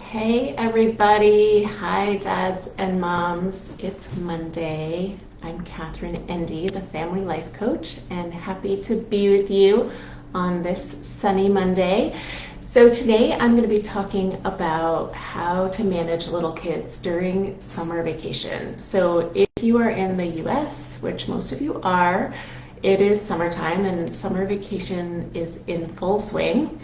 Hey everybody, hi dads and moms. It's Monday. I'm Catherine Endy, the family life coach, and happy to be with you on this sunny Monday. So today I'm going to be talking about how to manage little kids during summer vacation. So if you are in the US, which most of you are, it is summertime and summer vacation is in full swing.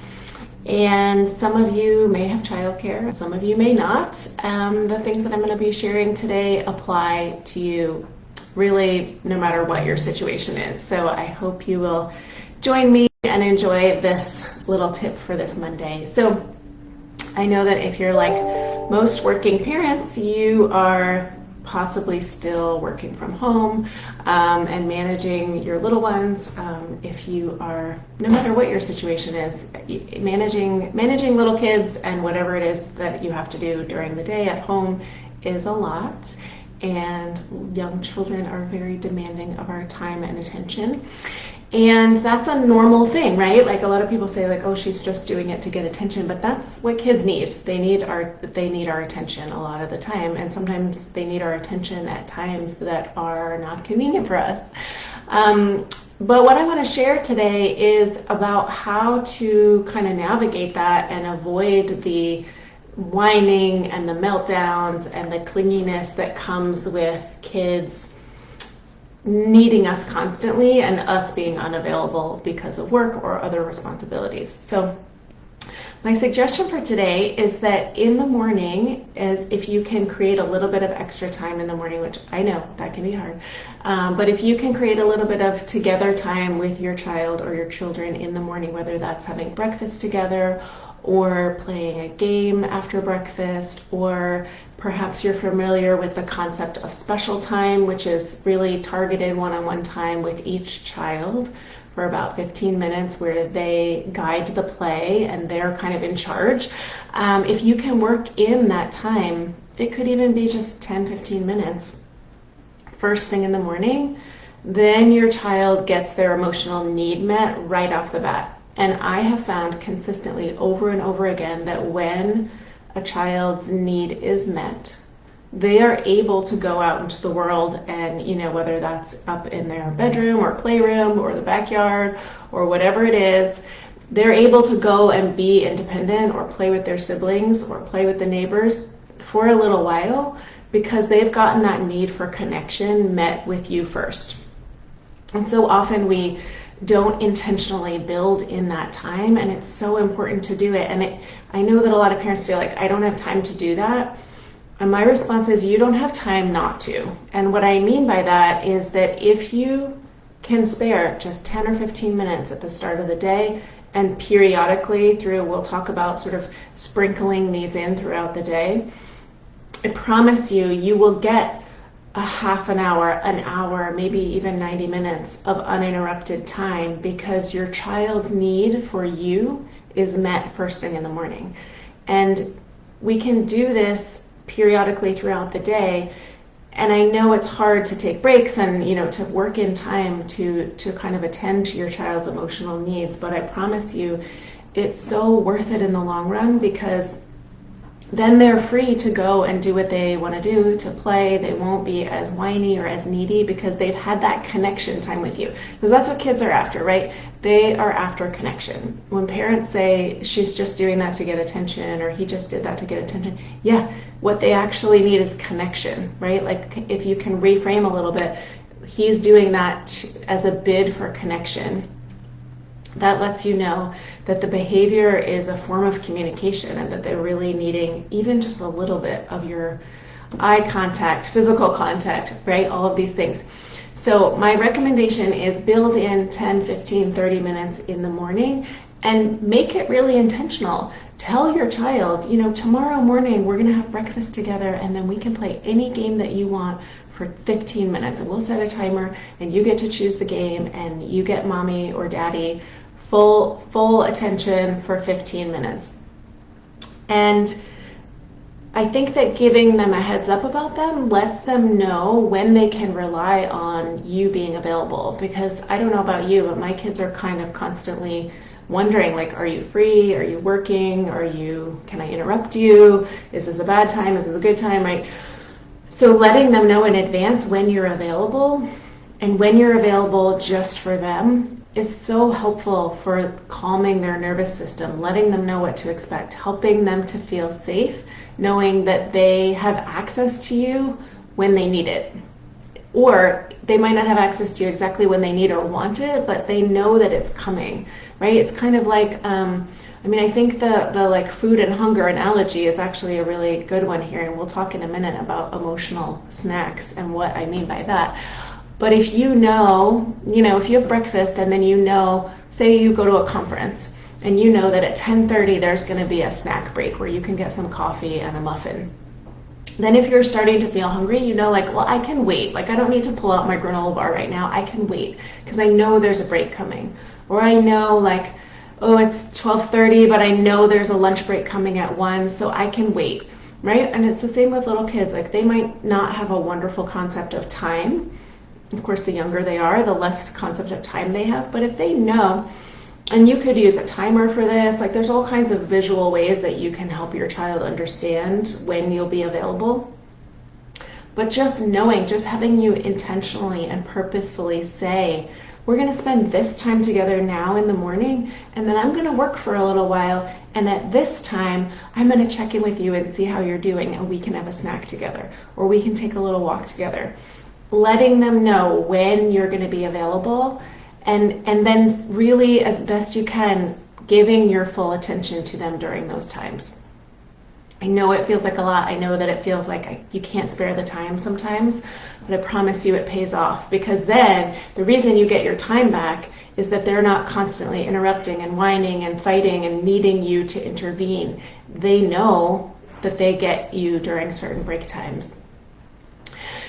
And some of you may have childcare, some of you may not. The things that I'm going to be sharing today apply to you really no matter what your situation is. So I hope you will join me and enjoy this little tip for this Monday. So I know that if you're like most working parents, you are possibly still working from home and managing your little ones. If you are, no matter what your situation is, managing little kids and whatever it is that you have to do during the day at home is a lot. And young children are very demanding of our time and attention. And that's a normal thing, right? Like a lot of people say like, oh, she's just doing it to get attention, but that's what kids need. They need our attention a lot of the time. And sometimes they need our attention at times that are not convenient for us. But what I want to share today is about how to kind of navigate that and avoid the whining and the meltdowns and the clinginess that comes with kids needing us constantly and us being unavailable because of work or other responsibilities. So my suggestion for today is that in the morning, is if you can create a little bit of extra time in the morning, which I know that can be hard, but if you can create a little bit of together time with your child or your children in the morning, whether that's having breakfast together or playing a game after breakfast, or perhaps you're familiar with the concept of special time, which is really targeted one-on-one time with each child for about 15 minutes where they guide the play and they're kind of in charge. If you can work in that time, it could even be just 10-15 minutes first thing in the morning, then your child gets their emotional need met right off the bat. And I have found consistently over and over again that when a child's need is met, they are able to go out into the world and, whether that's up in their bedroom or playroom or the backyard or whatever it is, they're able to go and be independent or play with their siblings or play with the neighbors for a little while because they've gotten that need for connection met with you first. And so often we don't intentionally build in that time, and it's so important to do it. And I know that a lot of parents feel like I don't have time to do that. And my response is you don't have time not to. And what I mean by that is that if you can spare just 10 or 15 minutes at the start of the day and periodically through, we'll talk about sort of sprinkling these in throughout the day, I promise you, you will get a half an hour, maybe even 90 minutes of uninterrupted time because your child's need for you is met first thing in the morning. And we can do this periodically throughout the day. And I know it's hard to take breaks and, to work in time to kind of attend to your child's emotional needs. But I promise you, it's so worth it in the long run because then they're free to go and do what they want to do, to play. They won't be as whiny or as needy because they've had that connection time with you. Because that's what kids are after, right? They are after connection. When parents say, she's just doing that to get attention, or he just did that to get attention, yeah, what they actually need is connection, right? Like if you can reframe a little bit, he's doing that as a bid for connection. That lets you know that the behavior is a form of communication and that they're really needing even just a little bit of your eye contact, physical contact, right? All of these things. So my recommendation is build in 10, 15, 30 minutes in the morning and make it really intentional. Tell your child, tomorrow morning we're going to have breakfast together and then we can play any game that you want for 15 minutes. And we'll set a timer and you get to choose the game and you get mommy or daddy full attention for 15 minutes. And I think that giving them a heads up about them lets them know when they can rely on you being available. Because I don't know about you, but my kids are kind of constantly wondering, like, are you free? Are you working? Can I interrupt you? Is this a bad time? Is this a good time, right? So letting them know in advance when you're available, and when you're available just for them, is so helpful for calming their nervous system, letting them know what to expect, helping them to feel safe, knowing that they have access to you when they need it. Or they might not have access to you exactly when they need or want it, but they know that it's coming, right? It's kind of like, I think the like food and hunger analogy is actually a really good one here, and we'll talk in a minute about emotional snacks and what I mean by that. But if if you have breakfast and then say you go to a conference and you know that at 10:30 there's going to be a snack break where you can get some coffee and a muffin. Then if you're starting to feel hungry, I can wait. Like, I don't need to pull out my granola bar right now. I can wait because I know there's a break coming. Or I know, like, oh, it's 12:30, but I know there's a lunch break coming at 1, so I can wait, right? And it's the same with little kids. Like, they might not have a wonderful concept of time. Of course, the younger they are, the less concept of time they have. But if they know, and you could use a timer for this, like, there's all kinds of visual ways that you can help your child understand when you'll be available. But just knowing, just having you intentionally and purposefully say, we're going to spend this time together now in the morning, and then I'm going to work for a little while, and at this time, I'm going to check in with you and see how you're doing, and we can have a snack together, or we can take a little walk together. Letting them know when you're going to be available, and then really, as best you can, giving your full attention to them during those times. I know it feels like a lot. I know that it feels like you can't spare the time sometimes, but I promise you it pays off, because then the reason you get your time back is that they're not constantly interrupting and whining and fighting and needing you to intervene. They know that they get you during certain break times.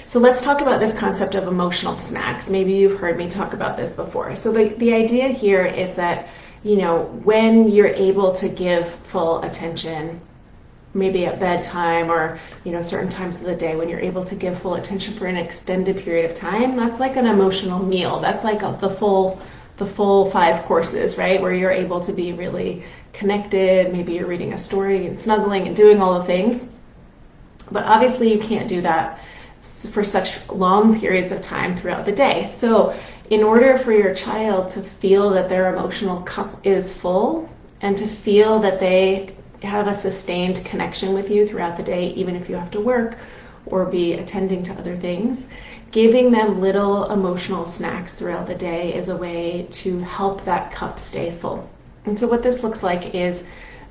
So let's talk about this concept of emotional snacks. Maybe you've heard me talk about this before. So the idea here is that, when you're able to give full attention, maybe at bedtime or, certain times of the day, when you're able to give full attention for an extended period of time, that's like an emotional meal. That's like the full 5 courses, right? Where you're able to be really connected. Maybe you're reading a story and snuggling and doing all the things. But obviously you can't do that for such long periods of time throughout the day. So in order for your child to feel that their emotional cup is full and to feel that they have a sustained connection with you throughout the day, even if you have to work or be attending to other things, giving them little emotional snacks throughout the day is a way to help that cup stay full. And so what this looks like is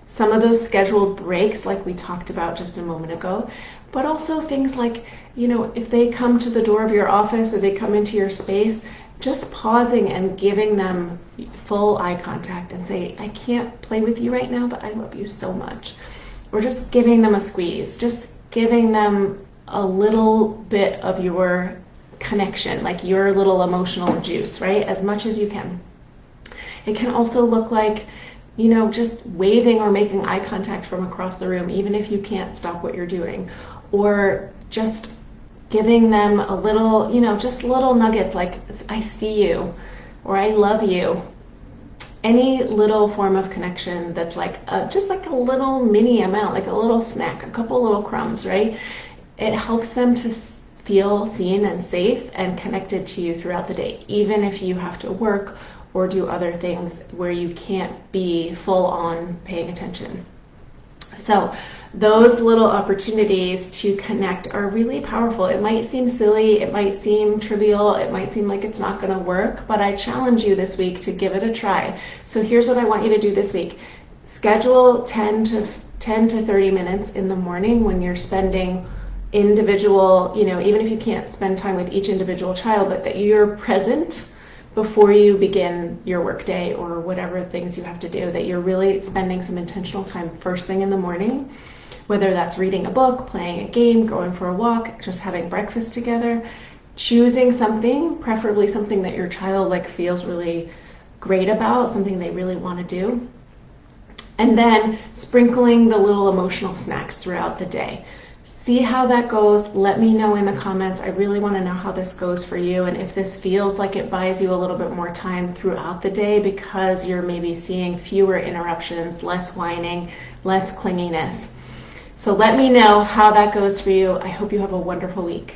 some of those scheduled breaks like we talked about just a moment ago, but also things like, if they come to the door of your office or they come into your space, just pausing and giving them full eye contact and say, I can't play with you right now, but I love you so much. Or just giving them a squeeze, just giving them a little bit of your connection, like your little emotional juice, right? As much as you can. It can also look like, just waving or making eye contact from across the room, even if you can't stop what you're doing. Or just giving them a little, just little nuggets like, I see you, or I love you. Any little form of connection that's like just like a little mini amount, like a little snack, a couple little crumbs, right? It helps them to feel seen and safe and connected to you throughout the day, even if you have to work or do other things where you can't be full on paying attention. So those little opportunities to connect are really powerful. It might seem silly, it might seem trivial, it might seem like it's not going to work, but I challenge you this week to give it a try. So here's what I want you to do this week. Schedule 10 to 30 minutes in the morning when you're spending individual, even if you can't spend time with each individual child, but that you're present before you begin your workday or whatever things you have to do, that you're really spending some intentional time first thing in the morning, whether that's reading a book, playing a game, going for a walk, just having breakfast together, choosing something, preferably something that your child feels really great about, something they really want to do, and then sprinkling the little emotional snacks throughout the day. See how that goes. Let me know in the comments. I really want to know how this goes for you, and if this feels like it buys you a little bit more time throughout the day because you're maybe seeing fewer interruptions, less whining, less clinginess. So let me know how that goes for you. I hope you have a wonderful week.